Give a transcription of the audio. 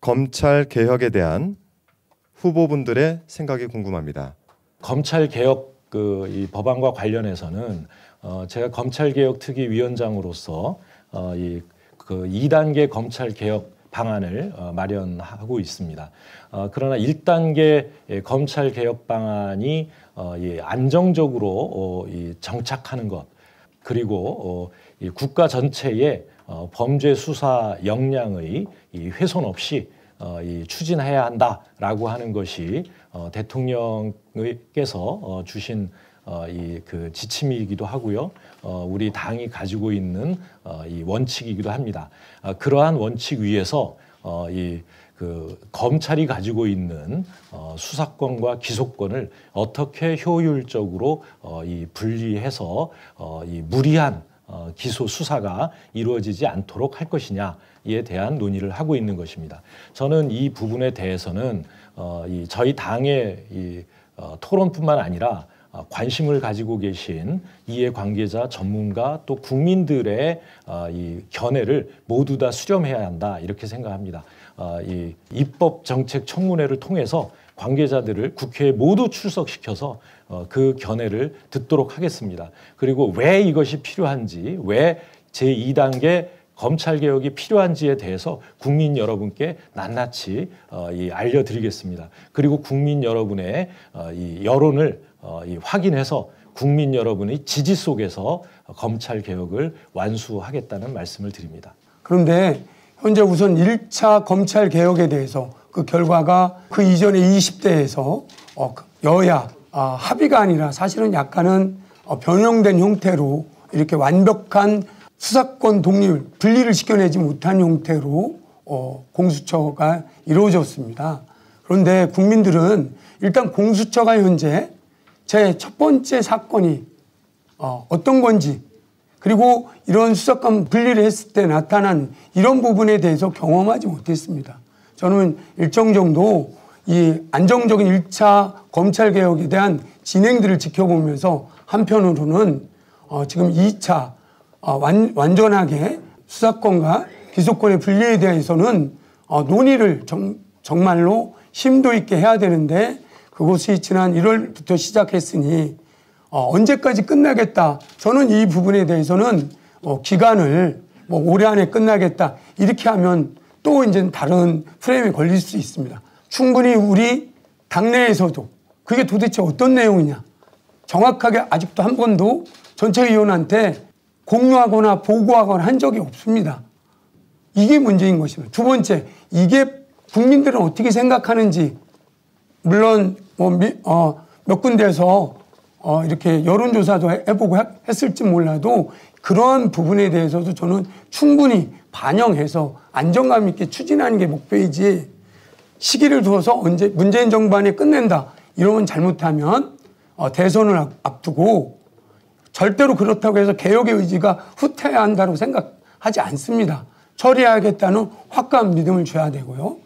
검찰 개혁에 대한 후보분들의 생각이 궁금합니다. 검찰 개혁 이 법안과 관련해서는 제가 검찰 개혁 특위 위원장으로서 이 2단계 검찰 개혁 방안을 마련하고 있습니다. 그러나 1단계 검찰 개혁 방안이 안정적으로 정착하는 것, 그리고 국가 전체의 범죄 수사 역량의 훼손 없이 추진해야 한다라고 하는 것이 대통령께서 주신 그 지침이기도 하고요. 우리 당이 가지고 있는 이 원칙이기도 합니다. 그러한 원칙 위에서 그 검찰이 가지고 있는 수사권과 기소권을 어떻게 효율적으로 분리해서 무리한 기소 수사가 이루어지지 않도록 할 것이냐에 대한 논의를 하고 있는 것입니다. 저는 이 부분에 대해서는 저희 당의 토론뿐만 아니라 관심을 가지고 계신 이해관계자, 전문가 또 국민들의 이 견해를 모두 다 수렴해야 한다 이렇게 생각합니다. 이 입법정책청문회를 통해서 관계자들을 국회에 모두 출석시켜서 그 견해를 듣도록 하겠습니다. 그리고 왜 이것이 필요한지, 왜 제2단계 검찰개혁이 필요한지에 대해서 국민 여러분께 낱낱이 알려드리겠습니다. 그리고 국민 여러분의 이 여론을 확인해서 국민 여러분의 지지 속에서 검찰개혁을 완수하겠다는 말씀을 드립니다. 그런데 현재 우선 1차 검찰개혁에 대해서 그 결과가 그 이전에 20대에서 여야 합의가 아니라 사실은 약간은 변형된 형태로 이렇게 완벽한 수사권 독립을 분리를 시켜내지 못한 형태로 공수처가 이루어졌습니다. 그런데 국민들은 일단 공수처가 현재 제 첫 번째 사건이 어떤 건지, 그리고 이런 수사권 분리를 했을 때 나타난 이런 부분에 대해서 경험하지 못했습니다. 저는 일정 정도 이 안정적인 1차 검찰개혁에 대한 진행들을 지켜보면서 한편으로는 지금 2차 완전하게 수사권과 기소권의 분리에 대해서는 논의를 정말로 심도 있게 해야 되는데, 그것이 지난 1월부터 시작했으니 언제까지 끝나겠다. 저는 이 부분에 대해서는 기간을 올해 안에 끝나겠다 이렇게 하면 또 이제 다른 프레임에 걸릴 수 있습니다. 충분히 우리 당내에서도 그게 도대체 어떤 내용이냐 정확하게 아직도 한 번도 전체위원한테 공유하거나 보고하거나 한 적이 없습니다. 이게 문제인 것입니다. 두 번째, 이게 국민들은 어떻게 생각하는지, 물론 몇 군데에서 이렇게 여론조사도 해보고 했을지 몰라도 그러한 부분에 대해서도 저는 충분히 반영해서 안정감 있게 추진하는 게 목표이지, 시기를 두어서 언제 문재인 정부 안에 끝낸다 이러면 잘못하면 대선을 앞두고 절대로 그렇다고 해서 개혁의 의지가 후퇴해야 한다고 생각하지 않습니다. 처리해야겠다는 확고한 믿음을 줘야 되고요.